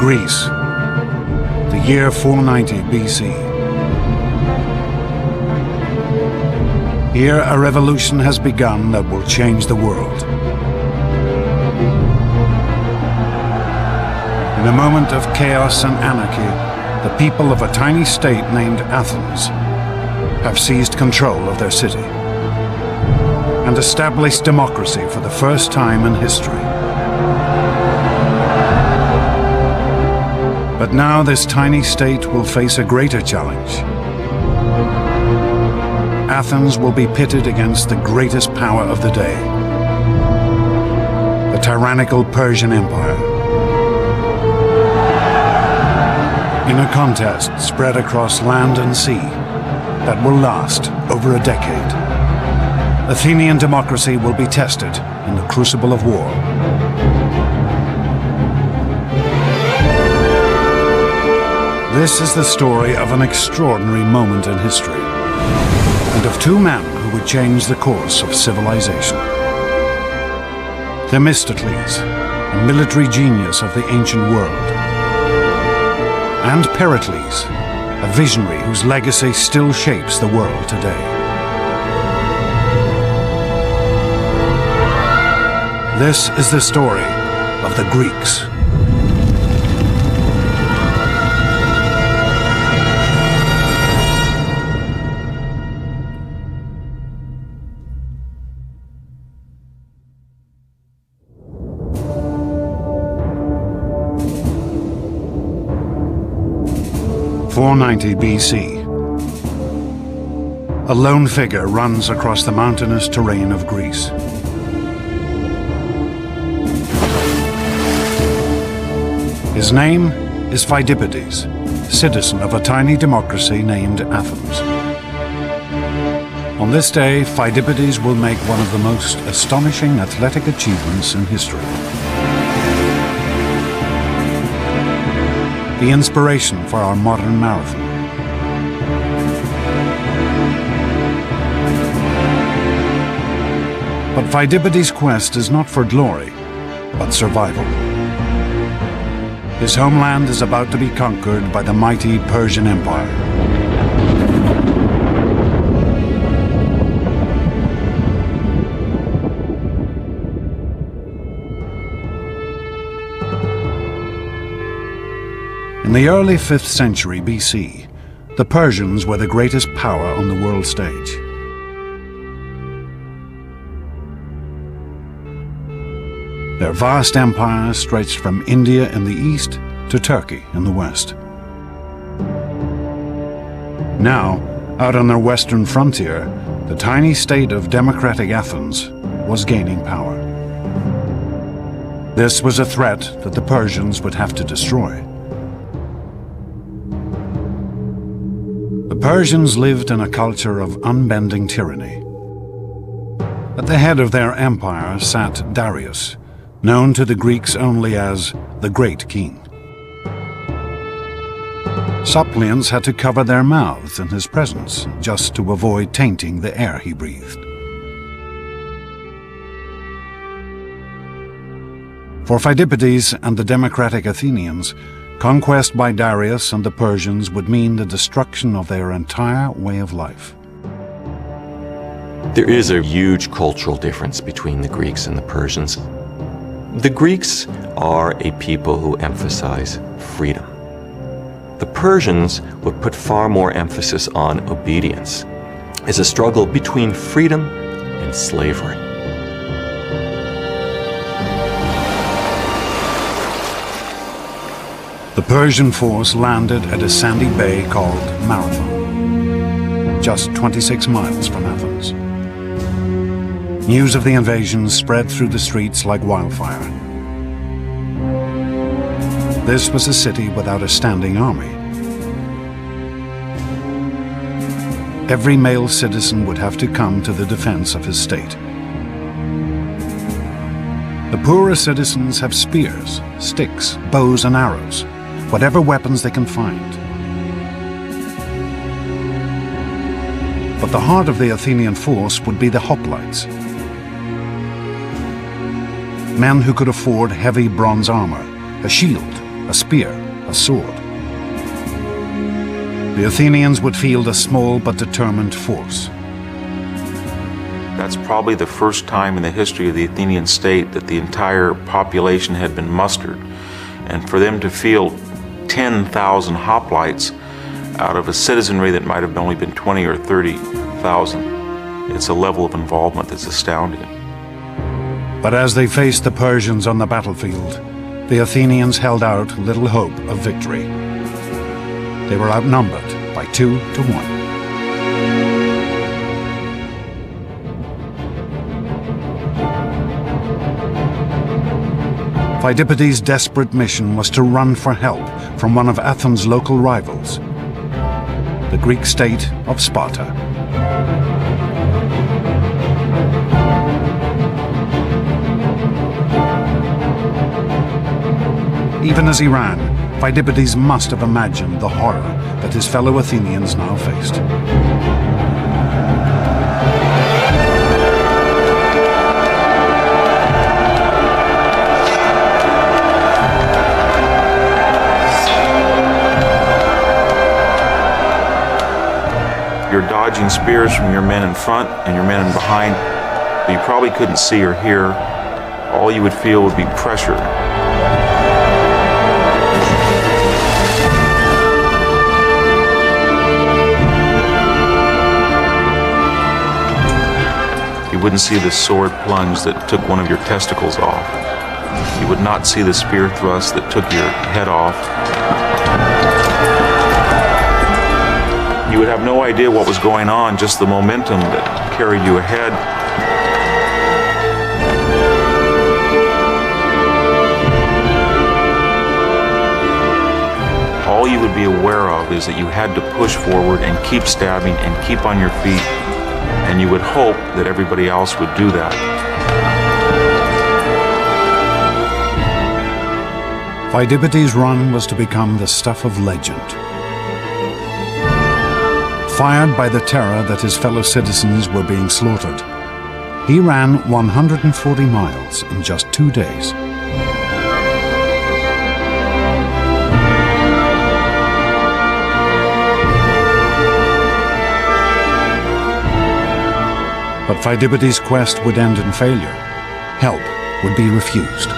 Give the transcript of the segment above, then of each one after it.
Greece, the year 490 BC. Here a revolution has begun that will change the world. In a moment of chaos and anarchy, the people of a tiny state named Athens have seized control of their city and established democracy for the first time in history. But now this tiny state will face a greater challenge. Athens will be pitted against the greatest power of the day, the tyrannical Persian Empire. In a contest spread across land and sea that will last over a decade, Athenian democracy will be tested in the crucible of war. This is the story of an extraordinary moment in history, and of two men who would change the course of civilization. Themistocles, a military genius of the ancient world, and Pericles, a visionary whose legacy still shapes the world today. This is the story of the Greeks. (490 BC). A lone figure runs across the mountainous terrain of Greece. His name is Phidippides, citizen of a tiny democracy named Athens. On this day, Phidippides will make one of the most astonishing athletic achievements in history. The inspiration for our modern marathon. But Phidippides' quest is not for glory, but survival. His homeland is about to be conquered by the mighty Persian Empire. In the early 5th century BC, the Persians were the greatest power on the world stage. Their vast empire stretched from India in the east to Turkey in the west. Now, out on their western frontier, the tiny state of democratic Athens was gaining power. This was a threat that the Persians would have to destroy. The Persians lived in a culture of unbending tyranny. At the head of their empire sat Darius, known to the Greeks only as the Great King. Suppliants had to cover their mouths in his presence just to avoid tainting the air he breathed. For Phidippides and the democratic Athenians, conquest by Darius and the Persians would mean the destruction of their entire way of life. There is a huge cultural difference between the Greeks and the Persians. The Greeks are a people who emphasize freedom. The Persians would put far more emphasis on obedience. It's a struggle between freedom and slavery. The Persian force landed at a sandy bay called Marathon, just 26 miles from Athens. News of the invasion spread through the streets like wildfire. This was a city without a standing army. Every male citizen would have to come to the defense of his state. The poorer citizens have spears, sticks, bows and arrows, whatever weapons they can find. But the heart of the Athenian force would be the hoplites, men who could afford heavy bronze armor, a shield, a spear, a sword. The Athenians would field a small but determined force. That's probably the first time in the history of the Athenian state that the entire population had been mustered. And for them to field 10,000 hoplites out of a citizenry that might have only been 20 or 30,000, it's a level of involvement that's astounding. But as they faced the Persians on the battlefield, the Athenians held out little hope of victory. They were outnumbered by 2 to 1. Pheidippides' desperate mission was to run for help from one of Athens' local rivals, the Greek state of Sparta. Even as he ran, Pheidippides must have imagined the horror that his fellow Athenians now faced. You're dodging spears from your men in front and your men in behind, but you probably couldn't see or hear. All you would feel would be pressure. You wouldn't see the sword plunge that took one of your testicles off. You would not see the spear thrust that took your head off. You would have no idea what was going on, just the momentum that carried you ahead. All you would be aware of is that you had to push forward and keep stabbing and keep on your feet, and you would hope that everybody else would do that. Pheidippides' run was to become the stuff of legend. Fired by the terror that his fellow citizens were being slaughtered, he ran 140 miles in just 2 days. But Pheidippides' quest would end in failure. Help would be refused.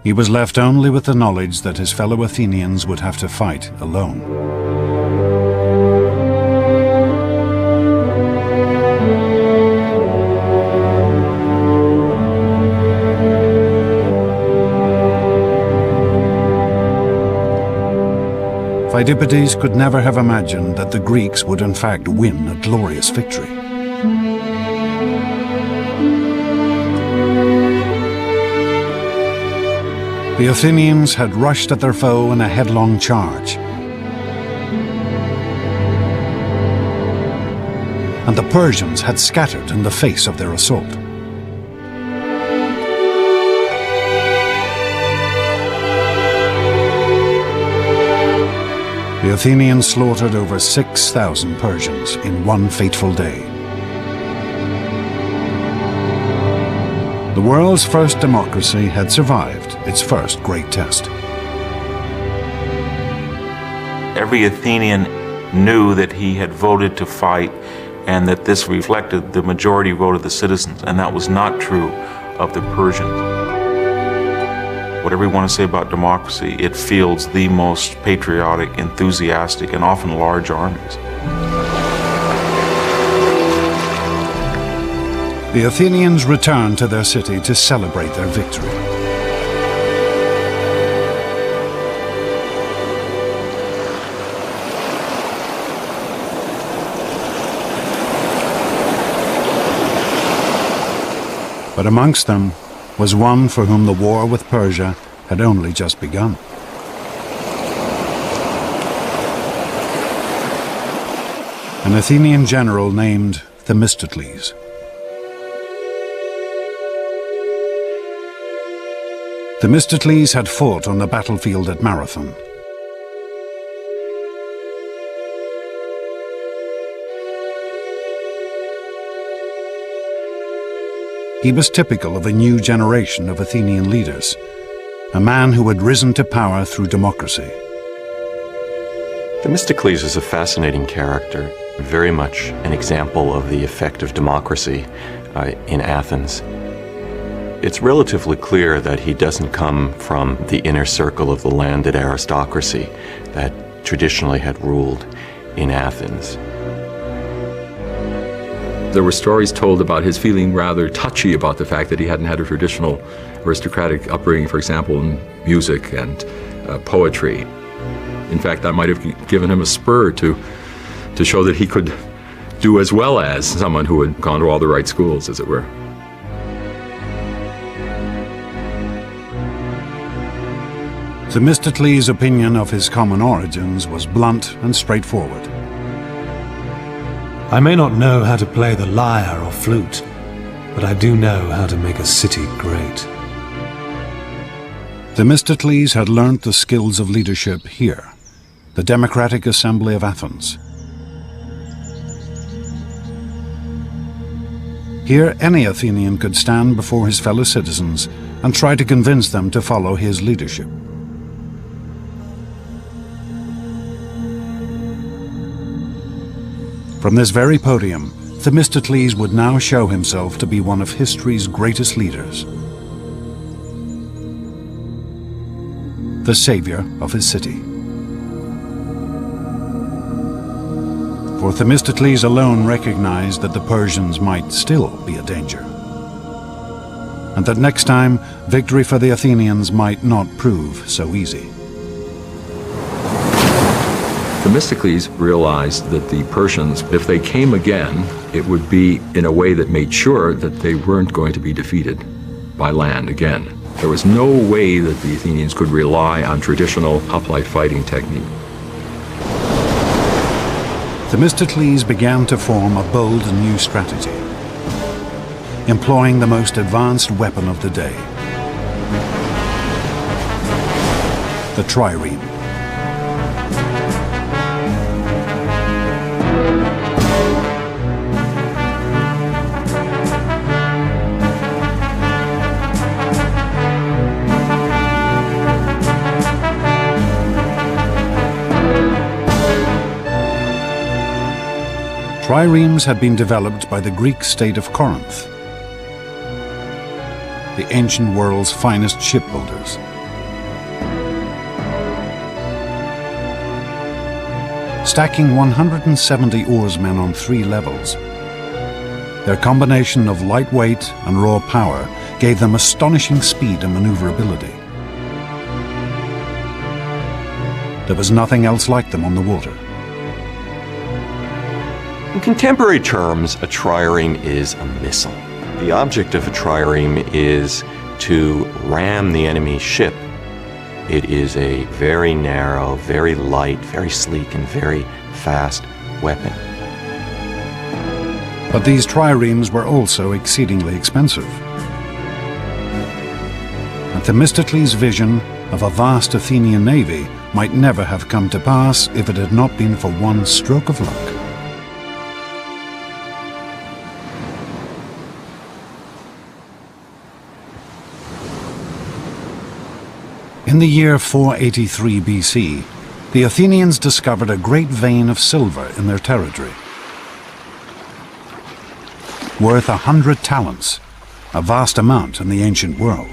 He was left only with the knowledge that his fellow Athenians would have to fight alone. Pheidippides could never have imagined that the Greeks would in fact win a glorious victory. The Athenians had rushed at their foe in a headlong charge, and the Persians had scattered in the face of their assault. The Athenians slaughtered over 6,000 Persians in one fateful day. The world's first democracy had survived its first great test. Every Athenian knew that he had voted to fight and that this reflected the majority vote of the citizens, and that was not true of the Persians. Whatever you want to say about democracy, it fields the most patriotic, enthusiastic, and often large armies. The Athenians returned to their city to celebrate their victory. But amongst them was one for whom the war with Persia had only just begun. An Athenian general named Themistocles. Themistocles had fought on the battlefield at Marathon. he was typical of a new generation of Athenian leaders, a man who had risen to power through democracy. Themistocles is a fascinating character, very much an example of the effect of democracy in Athens. It's relatively clear that he doesn't come from the inner circle of the landed aristocracy that traditionally had ruled in Athens. There were stories told about his feeling rather touchy about the fact that he hadn't had a traditional aristocratic upbringing, for example, in music and poetry. In fact, that might have given him a spur to show that he could do as well as someone who had gone to all the right schools, as it were. Themistocles' opinion of his common origins was blunt and straightforward. I may not know how to play the lyre or flute, but I do know how to make a city great. Themistocles had learnt the skills of leadership here, the Democratic Assembly of Athens. Here, any Athenian could stand before his fellow citizens and try to convince them to follow his leadership. From this very podium, Themistocles would now show himself to be one of history's greatest leaders, the savior of his city. For Themistocles alone recognized that the Persians might still be a danger, and that next time victory for the Athenians might not prove so easy. Themistocles realized that the Persians, if they came again, it would be in a way that made sure that they weren't going to be defeated by land again. There was no way that the Athenians could rely on traditional hoplite fighting technique. Themistocles began to form a bold new strategy, employing the most advanced weapon of the day, the trireme. Triremes had been developed by the Greek state of Corinth, the ancient world's finest shipbuilders. Stacking 170 oarsmen on 3 levels, their combination of lightweight and raw power gave them astonishing speed and maneuverability. There was nothing else like them on the water. In contemporary terms, a trireme is a missile. The object of a trireme is to ram the enemy's ship. It is a very narrow, very light, very sleek, and very fast weapon. But these triremes were also exceedingly expensive. And Themistocles' vision of a vast Athenian navy might never have come to pass if it had not been for one stroke of luck. In the year 483 BC, the Athenians discovered a great vein of silver in their territory, worth 100 talents, a vast amount in the ancient world.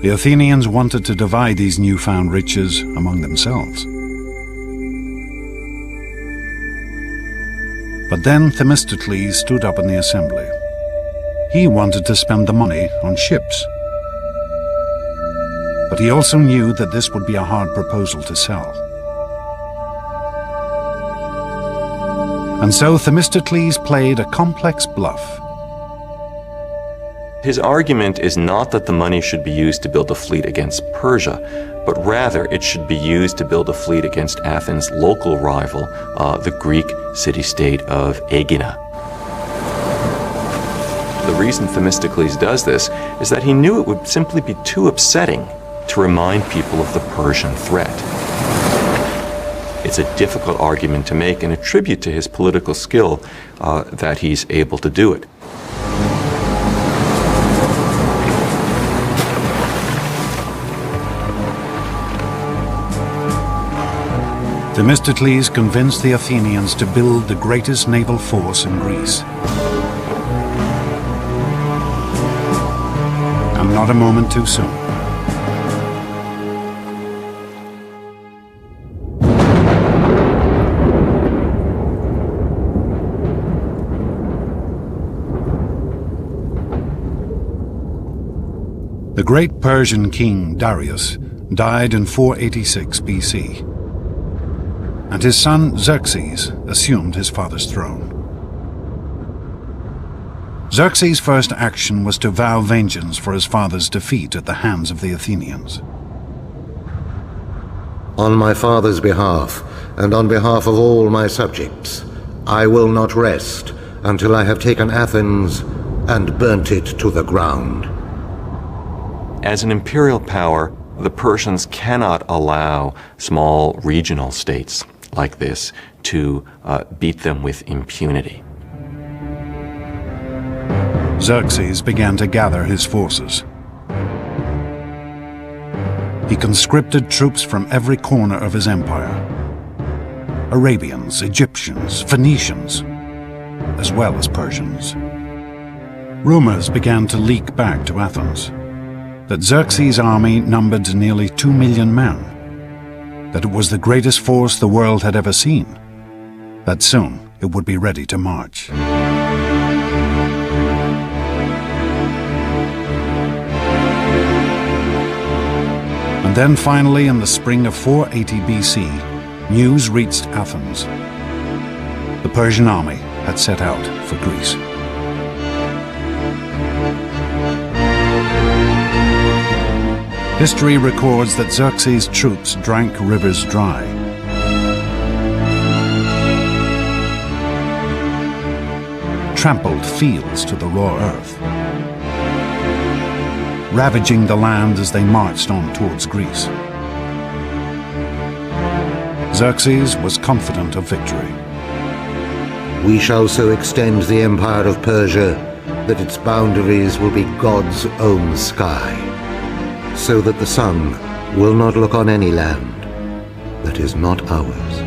The Athenians wanted to divide these newfound riches among themselves. But then Themistocles stood up in the assembly. He wanted to spend the money on ships. But he also knew that this would be a hard proposal to sell. And so Themistocles played a complex bluff. His argument is not that the money should be used to build a fleet against Persia, but rather it should be used to build a fleet against Athens' local rival, the Greek city-state of Aegina. The reason Themistocles does this is that he knew it would simply be too upsetting to remind people of the Persian threat. It's a difficult argument to make and a tribute to his political skill that he's able to do it. Themistocles convinced the Athenians to build the greatest naval force in Greece. And not a moment too soon. The great Persian king Darius died in 486 BC, and his son Xerxes assumed his father's throne. Xerxes' first action was to vow vengeance for his father's defeat at the hands of the Athenians. On my father's behalf, and on behalf of all my subjects, I will not rest until I have taken Athens and burnt it to the ground. As an imperial power, the Persians cannot allow small regional states like this to beat them with impunity. Xerxes began to gather his forces. He conscripted troops from every corner of his empire. Arabians, Egyptians, Phoenicians, as well as Persians. Rumors began to leak back to Athens that Xerxes' army numbered nearly 2 million men, that it was the greatest force the world had ever seen, that soon it would be ready to march. And then finally, in the spring of 480 BC, news reached Athens. The Persian army had set out for Greece. History records that Xerxes' troops drank rivers dry. Trampled fields to the raw earth, ravaging the land as they marched on towards Greece. Xerxes was confident of victory. We shall so extend the empire of Persia that its boundaries will be God's own sky, so that the sun will not look on any land that is not ours.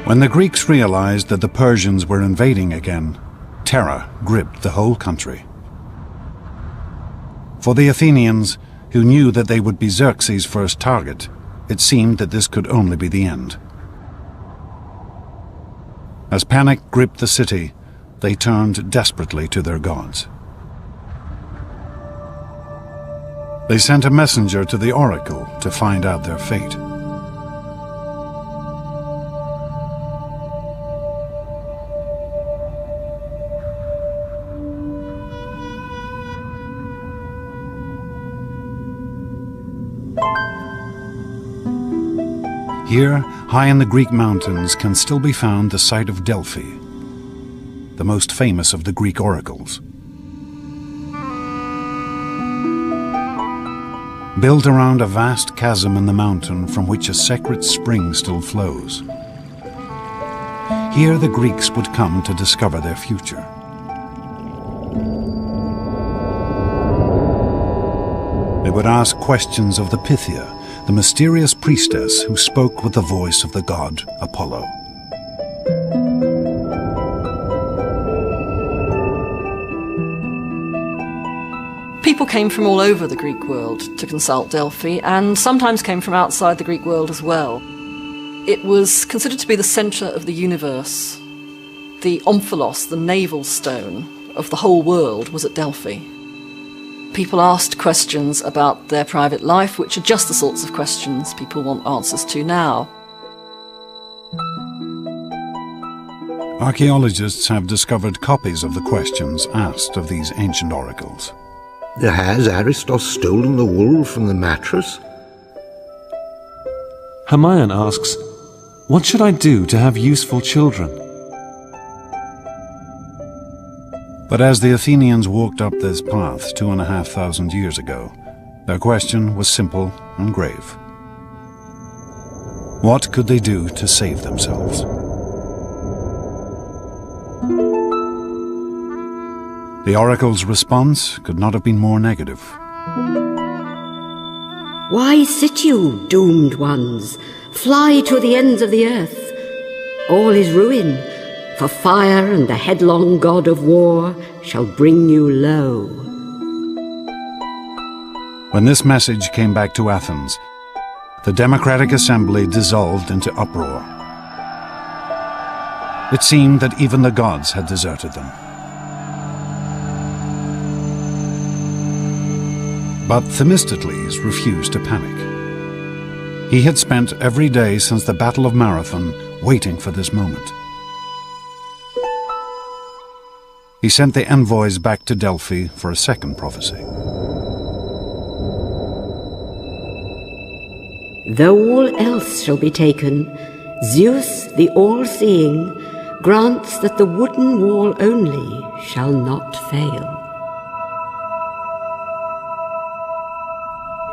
When the Greeks realized that the Persians were invading again, terror gripped the whole country. For the Athenians, who knew that they would be Xerxes' first target, it seemed that this could only be the end. As panic gripped the city, they turned desperately to their gods. They sent a messenger to the oracle to find out their fate. Here, high in the Greek mountains, can still be found the site of Delphi, the most famous of the Greek oracles. Built around a vast chasm in the mountain from which a sacred spring still flows. Here the Greeks would come to discover their future. They would ask questions of the Pythia, the mysterious priestess who spoke with the voice of the god Apollo. People came from all over the Greek world to consult Delphi, and sometimes came from outside the Greek world as well. It was considered to be the centre of the universe. The omphalos, the navel stone of the whole world, was at Delphi. People asked questions about their private life, which are just the sorts of questions people want answers to now. Archaeologists have discovered copies of the questions asked of these ancient oracles. Has Aristos stolen the wool from the mattress? Hermione asks, what should I do to have useful children? But as the Athenians walked up this path 2,500 years ago, their question was simple and grave. What could they do to save themselves? The oracle's response could not have been more negative. Why sit you, doomed ones? Fly to the ends of the earth. All is ruin, for fire and the headlong god of war shall bring you low. When this message came back to Athens, the Democratic Assembly dissolved into uproar. It seemed that even the gods had deserted them. But Themistocles refused to panic. He had spent every day since the Battle of Marathon waiting for this moment. He sent the envoys back to Delphi for a second prophecy. Though all else shall be taken, Zeus, the all-seeing, grants that the wooden wall only shall not fail.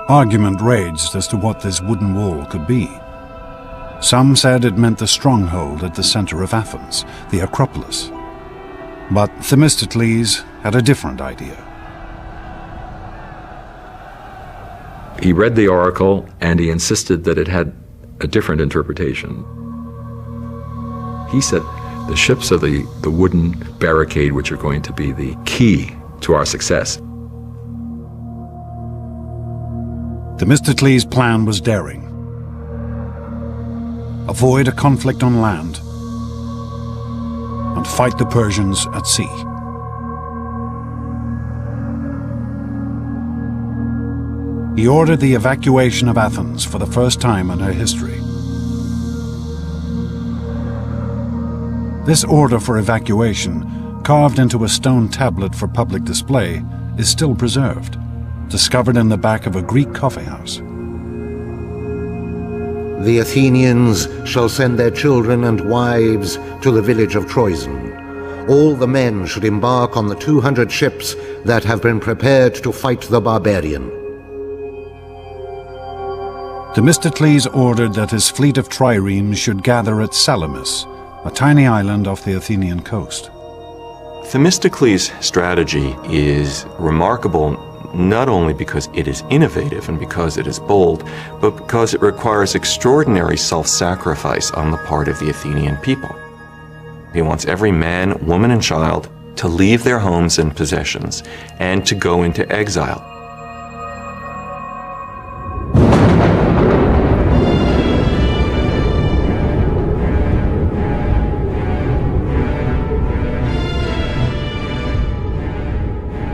Argument raged as to what this wooden wall could be. Some said it meant the stronghold at the center of Athens, the Acropolis. But Themistocles had a different idea. He read the oracle and he insisted that it had a different interpretation. He said the ships are the wooden barricade which are going to be the key to our success. Themistocles' plan was daring. Avoid a conflict on land and fight the Persians at sea. He ordered the evacuation of Athens for the first time in her history. This order for evacuation, carved into a stone tablet for public display, is still preserved, discovered in the back of a Greek coffeehouse. The Athenians shall send their children and wives to the village of Troezen. All the men should embark on the 200 ships that have been prepared to fight the barbarian. Themistocles ordered that his fleet of triremes should gather at Salamis, a tiny island off the Athenian coast. Themistocles' strategy is remarkable not only because it is innovative and because it is bold, but because it requires extraordinary self-sacrifice on the part of the Athenian people. He wants every man, woman, and child to leave their homes and possessions and to go into exile.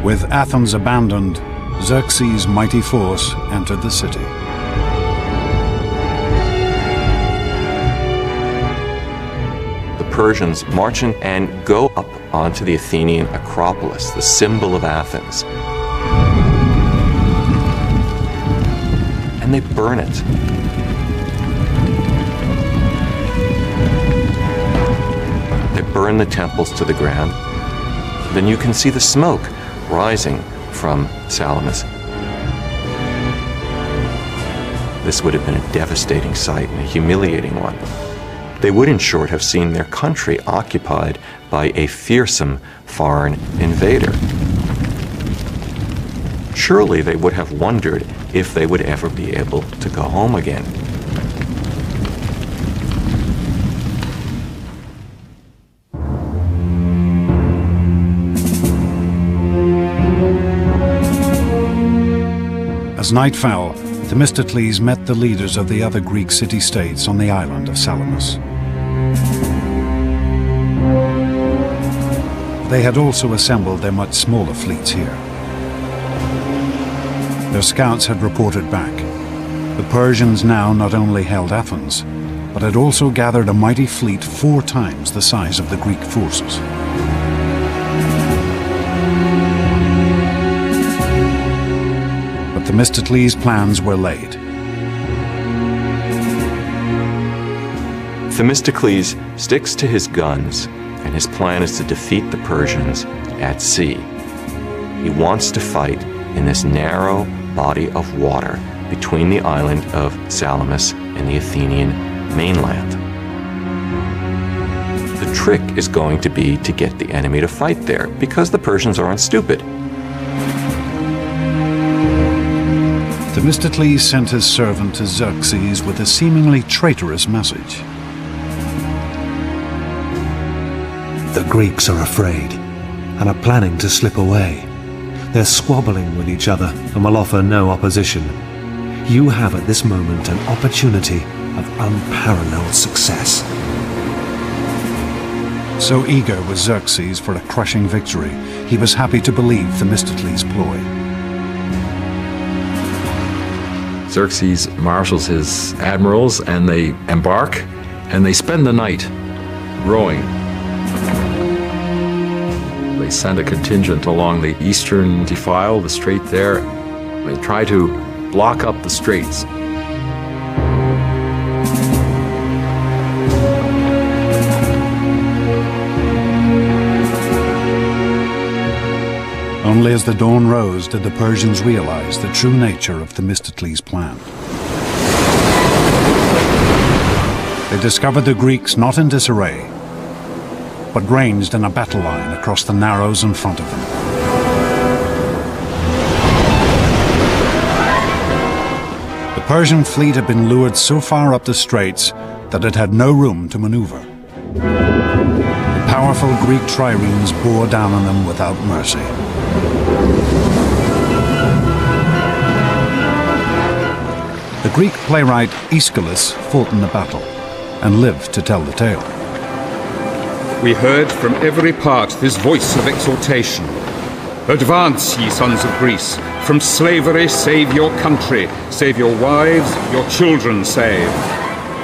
With Athens abandoned, Xerxes' mighty force entered the city. The Persians march in and go up onto the Athenian Acropolis, the symbol of Athens. And they burn it. They burn the temples to the ground. Then you can see the smoke rising from Salamis. This would have been a devastating sight and a humiliating one. They would, in short, have seen their country occupied by a fearsome foreign invader. Surely they would have wondered if they would ever be able to go home again. As night fell, Themistocles met the leaders of the other Greek city-states on the island of Salamis. They had also assembled their much smaller fleets here. Their scouts had reported back. The Persians now not only held Athens, but had also gathered a mighty fleet 4 times the size of the Greek forces. But Themistocles' plans were laid. Themistocles sticks to his guns, and his plan is to defeat the Persians at sea. He wants to fight in this narrow body of water between the island of Salamis and the Athenian mainland. The trick is going to be to get the enemy to fight there, because the Persians aren't stupid. Themistocles sent his servant to Xerxes with a seemingly traitorous message. The Greeks are afraid and are planning to slip away. They're squabbling with each other and will offer no opposition. You have at this moment an opportunity of unparalleled success. So eager was Xerxes for a crushing victory, he was happy to believe Themistocles' ploy. Xerxes marshals his admirals, and they embark, and they spend the night rowing. They send a contingent along the eastern defile, the strait there. They try to block up the straits. Only as the dawn rose did the Persians realize the true nature of Themistocles' plan. They discovered the Greeks not in disarray, but ranged in a battle line across the narrows in front of them. The Persian fleet had been lured so far up the straits that it had no room to maneuver. The powerful Greek triremes bore down on them without mercy. The Greek playwright Aeschylus fought in the battle and lived to tell the tale. We heard from every part this voice of exhortation. Advance, ye sons of Greece, from slavery save your country, save your wives, your children save.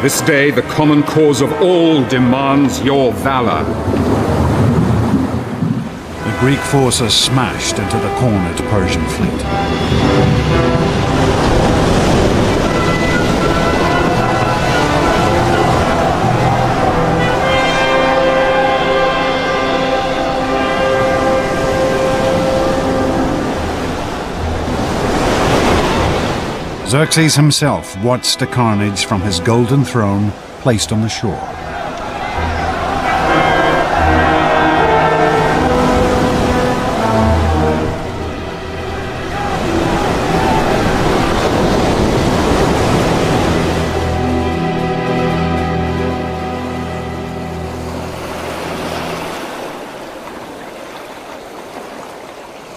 This day the common cause of all demands your valor. The Greek forces smashed into the cornered Persian fleet. Xerxes himself watched the carnage from his golden throne placed on the shore.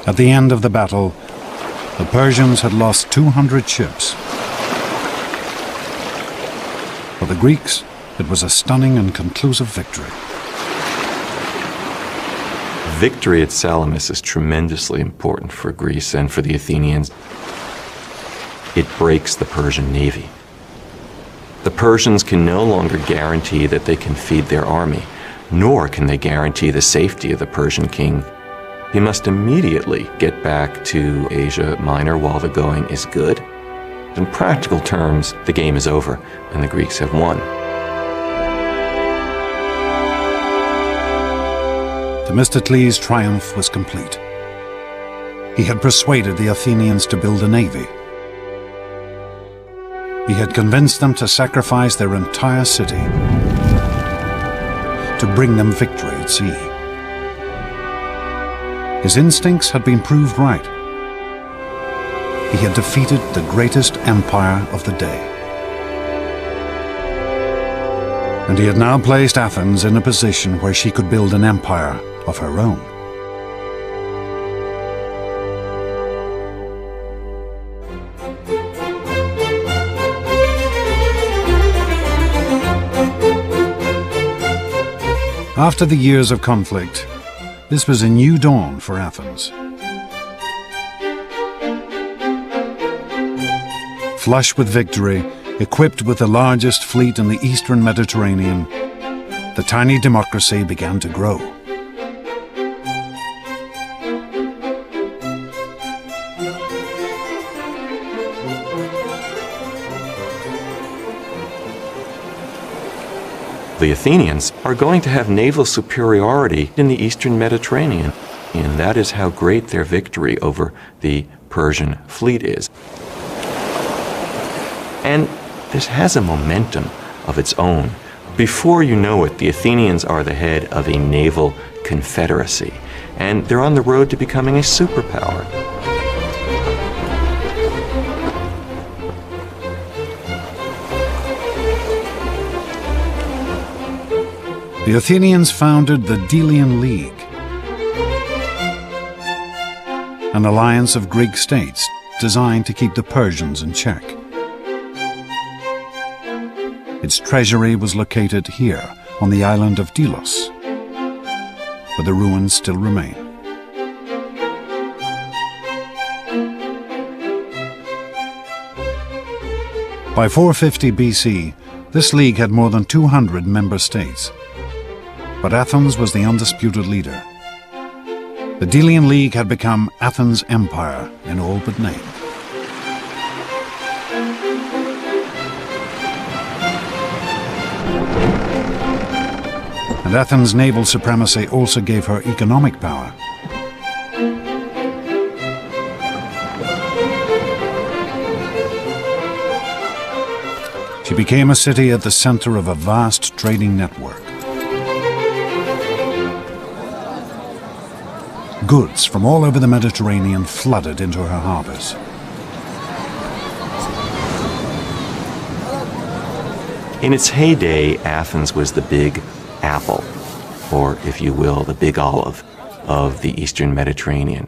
At the end of the battle, the Persians had lost 200 ships. For the Greeks, it was a stunning and conclusive victory. Victory at Salamis is tremendously important for Greece and for the Athenians. It breaks the Persian navy. The Persians can no longer guarantee that they can feed their army, nor can they guarantee the safety of the Persian king. He must immediately get back to Asia Minor while the going is good. In practical terms, the game is over and the Greeks have won. Themistocles' triumph was complete. He had persuaded the Athenians to build a navy. He had convinced them to sacrifice their entire city to bring them victory at sea. His instincts had been proved right. He had defeated the greatest empire of the day. And he had now placed Athens in a position where she could build an empire of her own. After the years of conflict, this was a new dawn for Athens. Flush with victory, equipped with the largest fleet in the eastern Mediterranean, the tiny democracy began to grow. The Athenians are going to have naval superiority in the eastern Mediterranean, and that is how great their victory over the Persian fleet is. And this has a momentum of its own. Before you know it, the Athenians are the head of a naval confederacy, and they're on the road to becoming a superpower. The Athenians founded the Delian League, an alliance of Greek states designed to keep the Persians in check. Its treasury was located here, on the island of Delos, where the ruins still remain. By 450 BC, this league had more than 200 member states, but Athens was the undisputed leader. The Delian League had become Athens' empire in all but name. And Athens' naval supremacy also gave her economic power. She became a city at the center of a vast trading network. Goods from all over the Mediterranean flooded into her harbors. In its heyday, Athens was the Big Apple, or if you will, the Big Olive of the Eastern Mediterranean.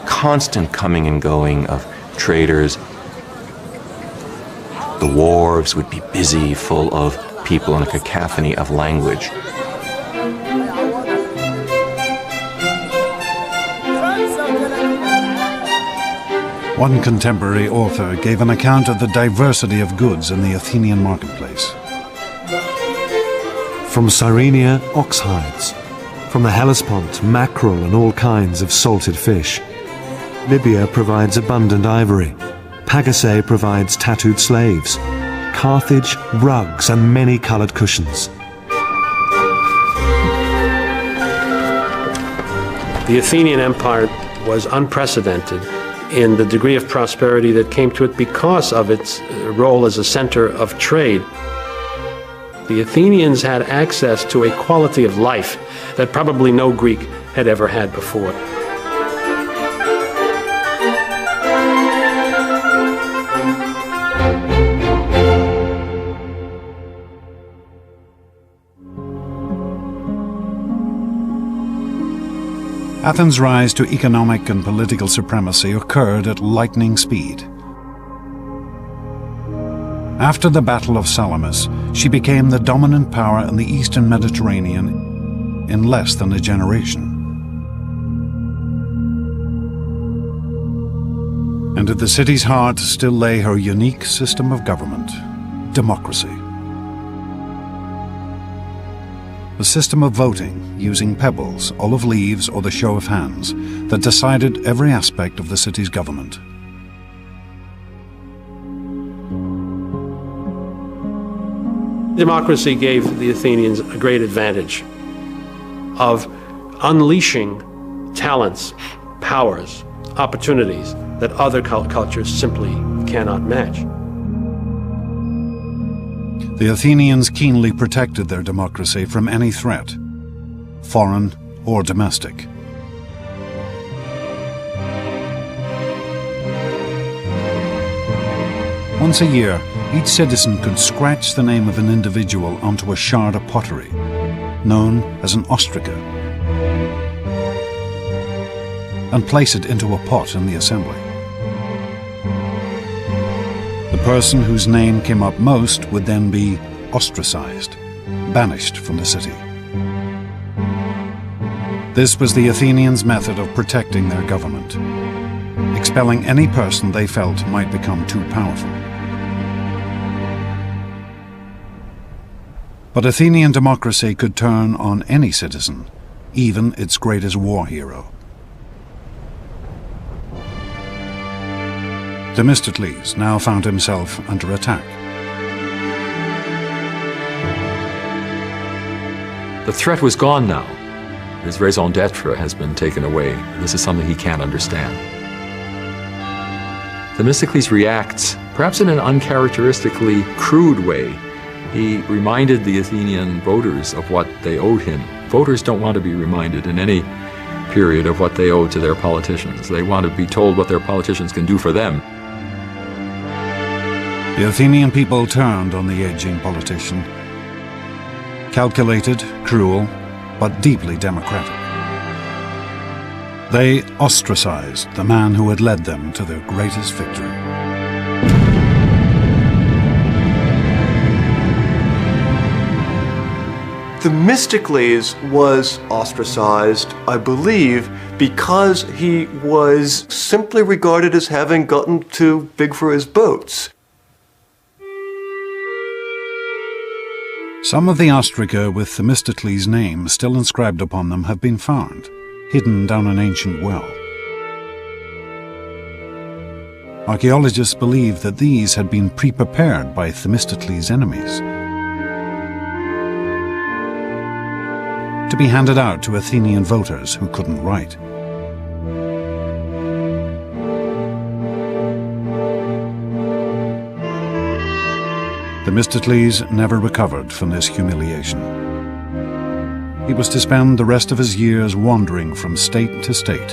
Constant coming and going of traders. The wharves would be busy, full of people in a cacophony of language. One contemporary author gave an account of the diversity of goods in the Athenian marketplace. From Cyrenia, ox hides. From the Hellespont, mackerel and all kinds of salted fish. Libya provides abundant ivory. Pagasae provides tattooed slaves. Carthage, rugs and many coloured cushions. The Athenian Empire was unprecedented in the degree of prosperity that came to it because of its role as a center of trade. The Athenians had access to a quality of life that probably no Greek had ever had before. Athens' rise to economic and political supremacy occurred at lightning speed. After the Battle of Salamis, she became the dominant power in the Eastern Mediterranean in less than a generation. And at the city's heart still lay her unique system of government, democracy. A system of voting using pebbles, olive leaves, or the show of hands that decided every aspect of the city's government. Democracy gave the Athenians a great advantage of unleashing talents, powers, opportunities that other cultures simply cannot match. The Athenians keenly protected their democracy from any threat, foreign or domestic. Once a year, each citizen could scratch the name of an individual onto a shard of pottery, known as an ostraca, and place it into a pot in the assembly. The person whose name came up most would then be ostracized, banished from the city. This was the Athenians' method of protecting their government, expelling any person they felt might become too powerful. But Athenian democracy could turn on any citizen, even its greatest war hero. Themistocles now found himself under attack. The threat was gone now. His raison d'etre has been taken away. This is something he can't understand. Themistocles reacts perhaps in an uncharacteristically crude way, he reminded the Athenian voters of what they owed him. Voters don't want to be reminded in any period of what they owe to their politicians. They want to be told what their politicians can do for them. The Athenian people turned on the aging politician. Calculated, cruel, but deeply democratic. They ostracized the man who had led them to their greatest victory. Themistocles was ostracized, I believe, because he was simply regarded as having gotten too big for his boots. Some of the ostraca with Themistocles' name still inscribed upon them have been found, hidden down an ancient well. Archaeologists believe that these had been pre-prepared by Themistocles' enemies, to be handed out to Athenian voters who couldn't write. Themistocles never recovered from this humiliation. He was to spend the rest of his years wandering from state to state,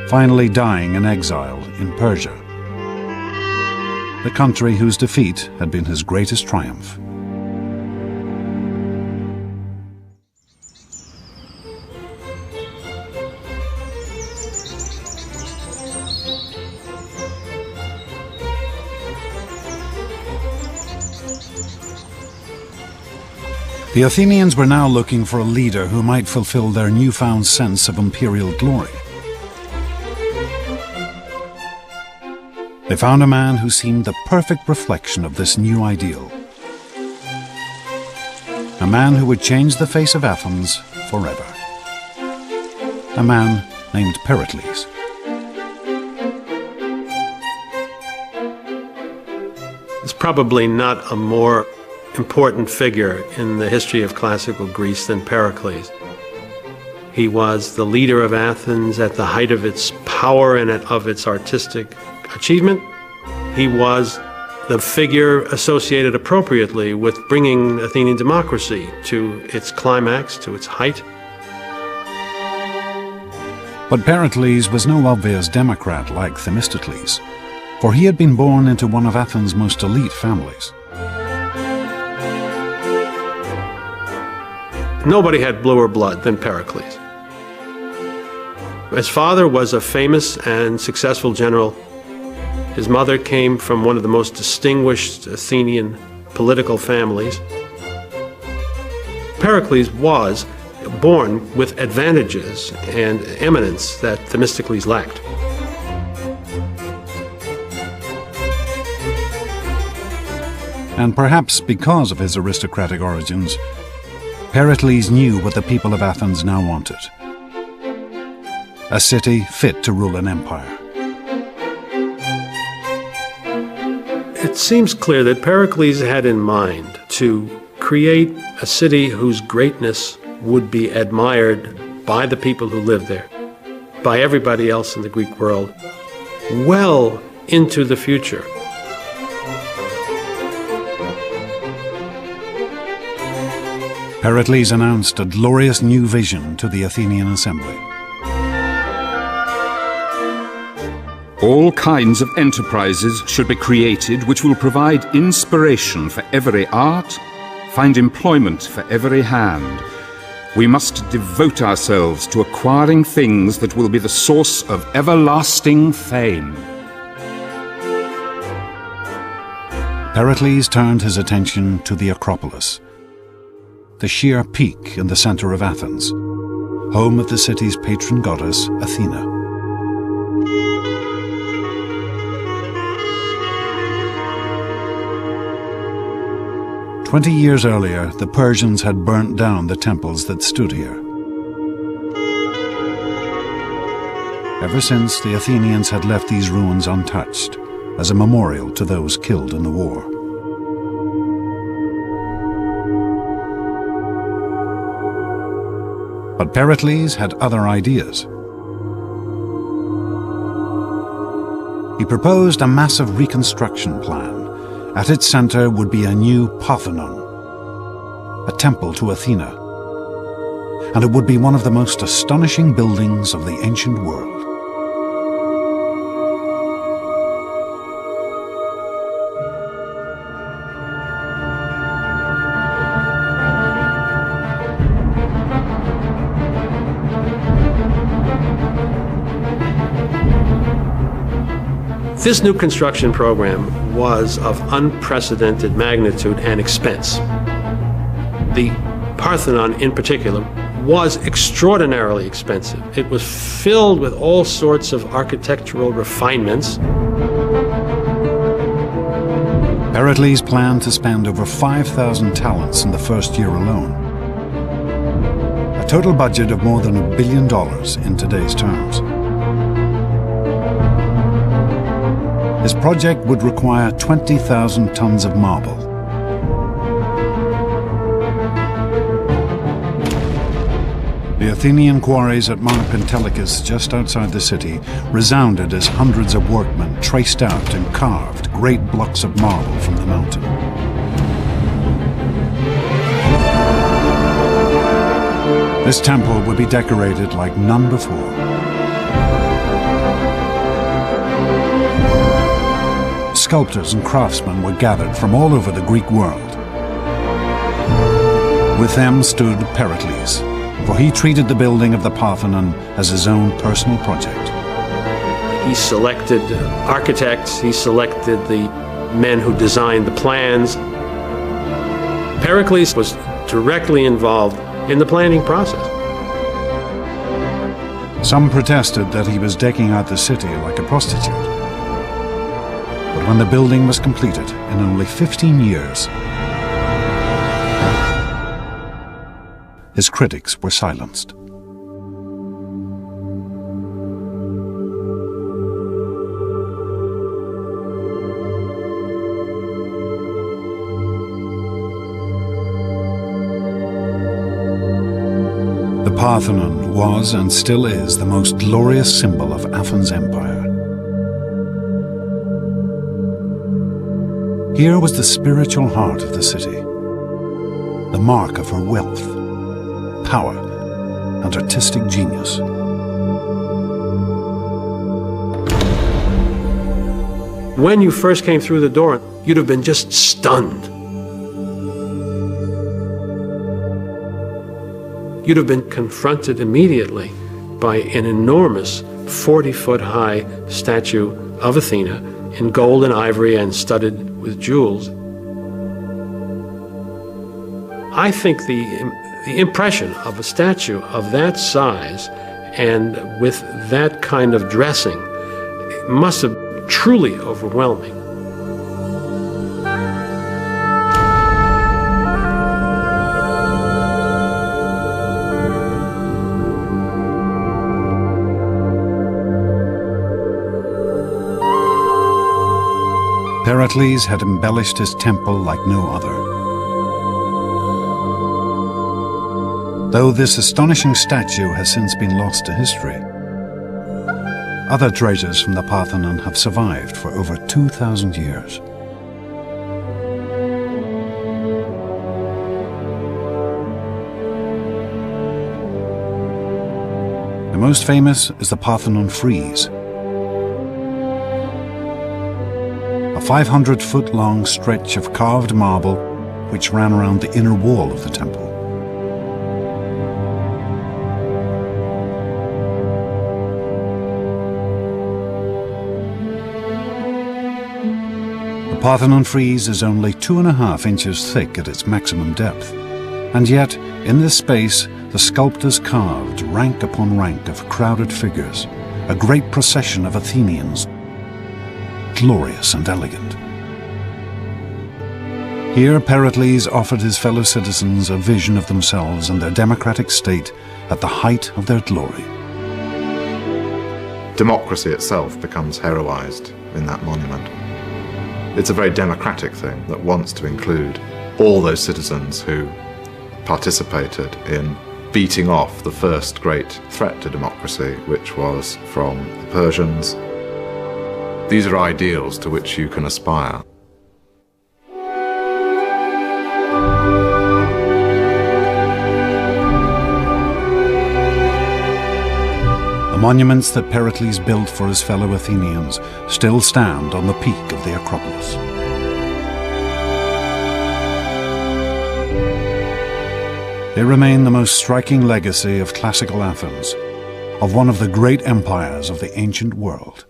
finally dying in exile in Persia, the country whose defeat had been his greatest triumph. The Athenians were now looking for a leader who might fulfill their newfound sense of imperial glory. They found a man who seemed the perfect reflection of this new ideal. A man who would change the face of Athens forever. A man named Pericles. It's probably not a more important figure in the history of classical Greece than Pericles. He was the leader of Athens at the height of its power and of its artistic achievement. He was the figure associated appropriately with bringing Athenian democracy to its climax, to its height. But Pericles was no obvious democrat like Themistocles, for he had been born into one of Athens' most elite families. Nobody had bluer blood than Pericles. His father was a famous and successful general. His mother came from one of the most distinguished Athenian political families. Pericles was born with advantages and eminence that Themistocles lacked. And perhaps because of his aristocratic origins, Pericles knew what the people of Athens now wanted. A city fit to rule an empire. It seems clear that Pericles had in mind to create a city whose greatness would be admired by the people who lived there, by everybody else in the Greek world, well into the future. Pericles announced a glorious new vision to the Athenian assembly. All kinds of enterprises should be created which will provide inspiration for every art, find employment for every hand. We must devote ourselves to acquiring things that will be the source of everlasting fame. Pericles turned his attention to the Acropolis, the sheer peak in the center of Athens, home of the city's patron goddess, Athena. "20 years earlier, the Persians had burnt down the temples that stood here. Ever since, the Athenians had left these ruins untouched, as a memorial to those killed in the war. But Pericles had other ideas. He proposed a massive reconstruction plan. At its center would be a new Parthenon, a temple to Athena, and it would be one of the most astonishing buildings of the ancient world. This new construction program was of unprecedented magnitude and expense. The Parthenon in particular was extraordinarily expensive. It was filled with all sorts of architectural refinements. Pericles planned to spend over 5,000 talents in the first year alone. A total budget of more than $1 billion in today's terms. His project would require 20,000 tons of marble. The Athenian quarries at Mount Pentelicus, just outside the city, resounded as hundreds of workmen traced out and carved great blocks of marble from the mountain. This temple would be decorated like none before. Sculptors and craftsmen were gathered from all over the Greek world. With them stood Pericles, for he treated the building of the Parthenon as his own personal project. He selected architects, he selected the men who designed the plans. Pericles was directly involved in the planning process. Some protested that he was decking out the city like a prostitute. But when the building was completed in only 15 years, his critics were silenced. The Parthenon was and still is the most glorious symbol of Athens' empire. Here was the spiritual heart of the city, the mark of her wealth, power, and artistic genius. When you first came through the door, you'd have been just stunned. You'd have been confronted immediately by an enormous 40-foot-high statue of Athena in gold and ivory and studded with jewels. I think the impression of a statue of that size and with that kind of dressing must have been truly overwhelming. Pericles had embellished his temple like no other. Though this astonishing statue has since been lost to history, other treasures from the Parthenon have survived for over 2,000 years. The most famous is the Parthenon frieze, a 500-foot-long stretch of carved marble which ran around the inner wall of the temple. The Parthenon frieze is only 2.5 inches thick at its maximum depth, and yet in this space the sculptors carved rank upon rank of crowded figures, a great procession of Athenians, glorious and elegant. Here Pericles offered his fellow citizens a vision of themselves and their democratic state at the height of their glory. Democracy itself becomes heroized in that monument. It's a very democratic thing that wants to include all those citizens who participated in beating off the first great threat to democracy, which was from the Persians. These are ideals to which you can aspire. The monuments that Pericles built for his fellow Athenians still stand on the peak of the Acropolis. They remain the most striking legacy of classical Athens, of one of the great empires of the ancient world.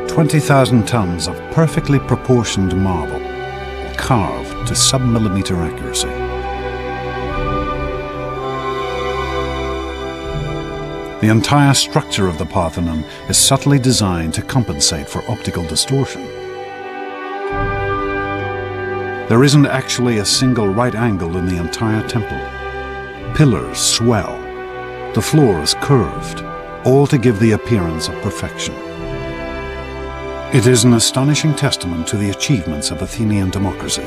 20,000 tons of perfectly proportioned marble, carved to sub-millimeter accuracy. The entire structure of the Parthenon is subtly designed to compensate for optical distortion. There isn't actually a single right angle in the entire temple. Pillars swell. The floor is curved, all to give the appearance of perfection. It is an astonishing testament to the achievements of Athenian democracy.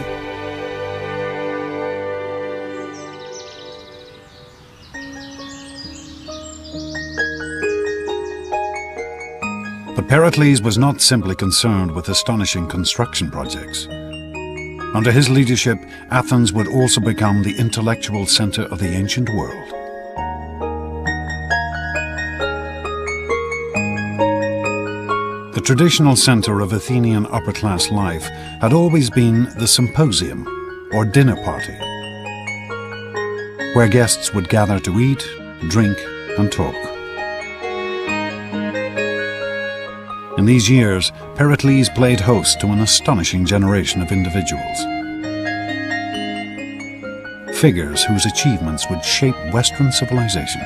But Pericles was not simply concerned with astonishing construction projects. Under his leadership, Athens would also become the intellectual center of the ancient world. The traditional center of Athenian upper-class life had always been the symposium, or dinner party, where guests would gather to eat, drink, and talk. In these years, Pericles played host to an astonishing generation of individuals. Figures whose achievements would shape Western civilization.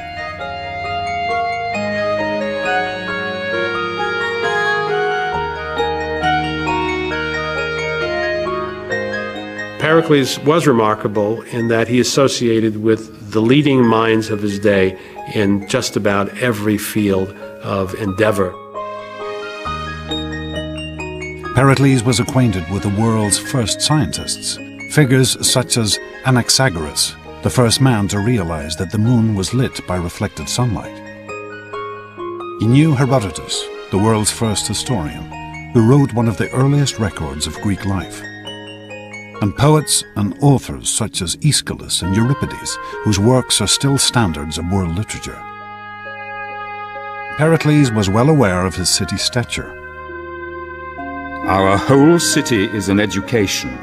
Pericles was remarkable in that he associated with the leading minds of his day in just about every field of endeavor. Pericles was acquainted with the world's first scientists, figures such as Anaxagoras, the first man to realize that the moon was lit by reflected sunlight. He knew Herodotus, the world's first historian, who wrote one of the earliest records of Greek life, and poets and authors such as Aeschylus and Euripides, whose works are still standards of world literature. Pericles was well aware of his city's stature. Our whole city is an education,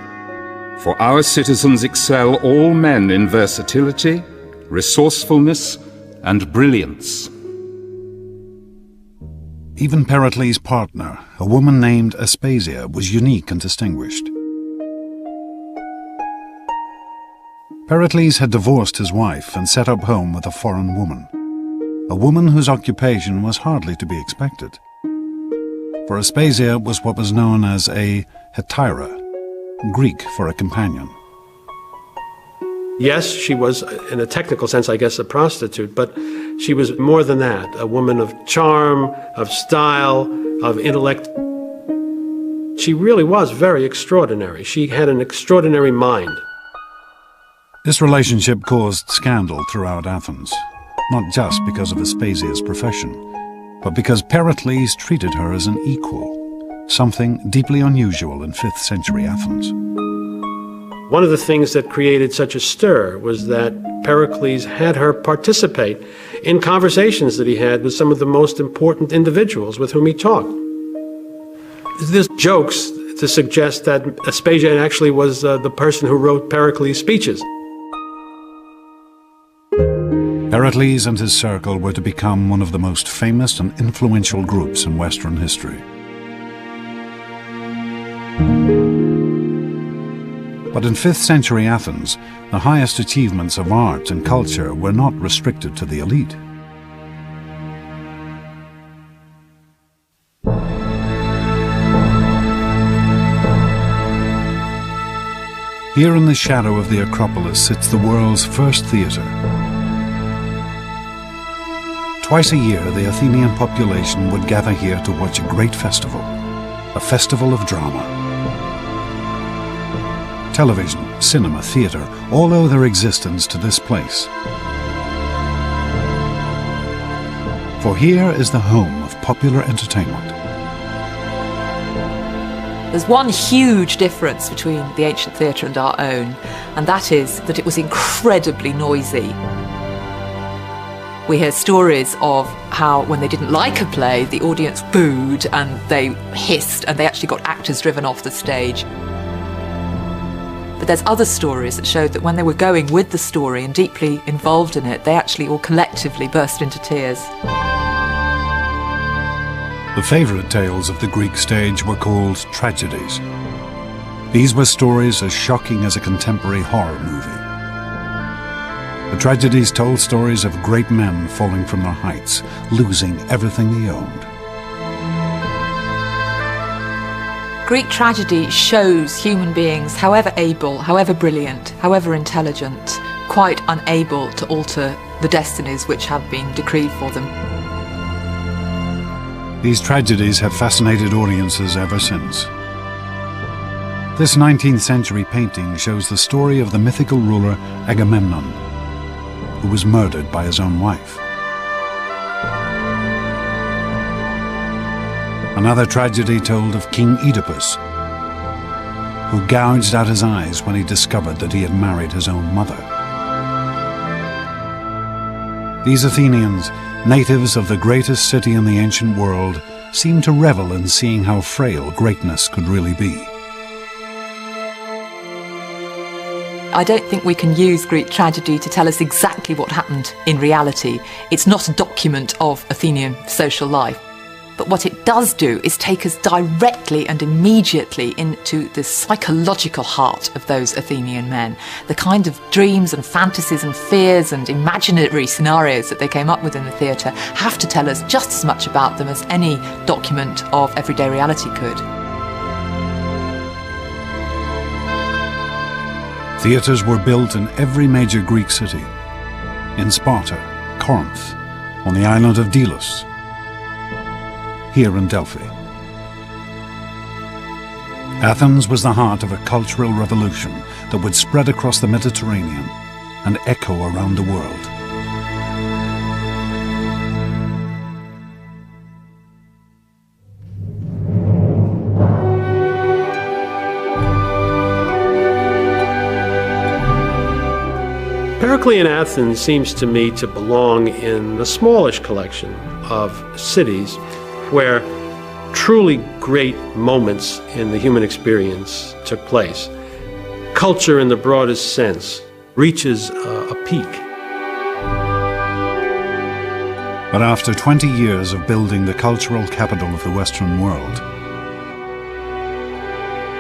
for our citizens excel all men in versatility, resourcefulness, and brilliance. Even Pericles' partner, a woman named Aspasia, was unique and distinguished. Pericles had divorced his wife and set up home with a foreign woman, a woman whose occupation was hardly to be expected. For Aspasia was what was known as a hetaira, Greek for a companion. Yes, she was, in a technical sense, I guess, a prostitute, but she was more than that, a woman of charm, of style, of intellect. She really was very extraordinary. She had an extraordinary mind. This relationship caused scandal throughout Athens, not just because of Aspasia's profession, but because Pericles treated her as an equal, something deeply unusual in 5th century Athens. One of the things that created such a stir was that Pericles had her participate in conversations that he had with some of the most important individuals with whom he talked. There's jokes to suggest that Aspasia actually was the person who wrote Pericles' speeches. Pericles and his circle were to become one of the most famous and influential groups in Western history. But in 5th century Athens, the highest achievements of art and culture were not restricted to the elite. Here in the shadow of the Acropolis sits the world's first theatre. Twice a year, the Athenian population would gather here to watch a great festival, a festival of drama. Television, cinema, theatre all owe their existence to this place. For here is the home of popular entertainment. There's one huge difference between the ancient theatre and our own, and that is that it was incredibly noisy. We hear stories of how when they didn't like a play, the audience booed and they hissed and they actually got actors driven off the stage. But there's other stories that showed that when they were going with the story and deeply involved in it, they actually all collectively burst into tears. The favourite tales of the Greek stage were called tragedies. These were stories as shocking as a contemporary horror movie. The tragedies told stories of great men falling from their heights, losing everything they owned. Greek tragedy shows human beings, however able, however brilliant, however intelligent, quite unable to alter the destinies which have been decreed for them. These tragedies have fascinated audiences ever since. This 19th century painting shows the story of the mythical ruler Agamemnon, who was murdered by his own wife. Another tragedy told of King Oedipus, who gouged out his eyes when he discovered that he had married his own mother. These Athenians, natives of the greatest city in the ancient world, seemed to revel in seeing how frail greatness could really be. I don't think we can use Greek tragedy to tell us exactly what happened in reality. It's not a document of Athenian social life. But what it does do is take us directly and immediately into the psychological heart of those Athenian men. The kind of dreams and fantasies and fears and imaginary scenarios that they came up with in the theatre have to tell us just as much about them as any document of everyday reality could. Theatres were built in every major Greek city, in Sparta, Corinth, on the island of Delos, here in Delphi. Athens was the heart of a cultural revolution that would spread across the Mediterranean and echo around the world. Heraclean Athens seems to me to belong in the smallish collection of cities where truly great moments in the human experience took place. Culture in the broadest sense reaches a peak. But after 20 years of building the cultural capital of the Western world,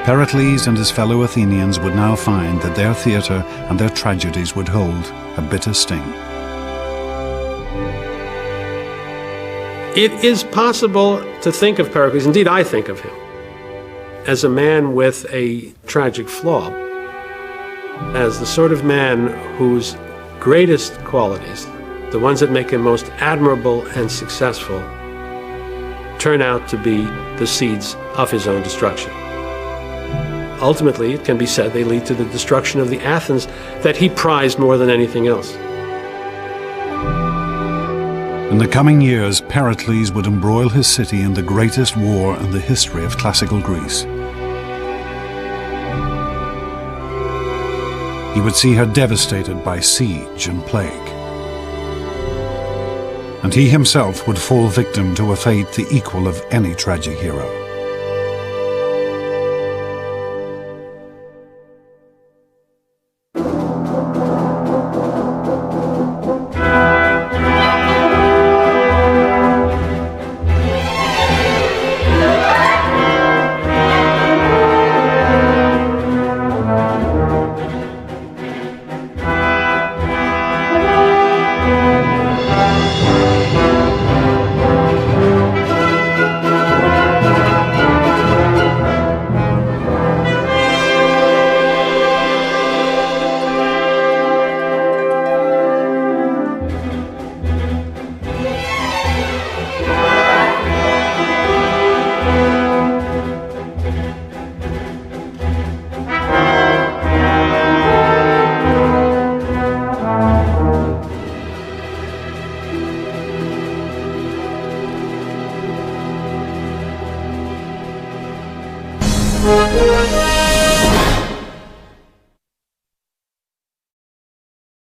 Pericles and his fellow Athenians would now find that their theatre and their tragedies would hold a bitter sting. It is possible to think of Pericles, indeed I think of him, as a man with a tragic flaw, as the sort of man whose greatest qualities, the ones that make him most admirable and successful, turn out to be the seeds of his own destruction. Ultimately, it can be said they lead to the destruction of the Athens that he prized more than anything else. In the coming years, Pericles would embroil his city in the greatest war in the history of classical Greece. He would see her devastated by siege and plague. And he himself would fall victim to a fate the equal of any tragic hero. Thank you.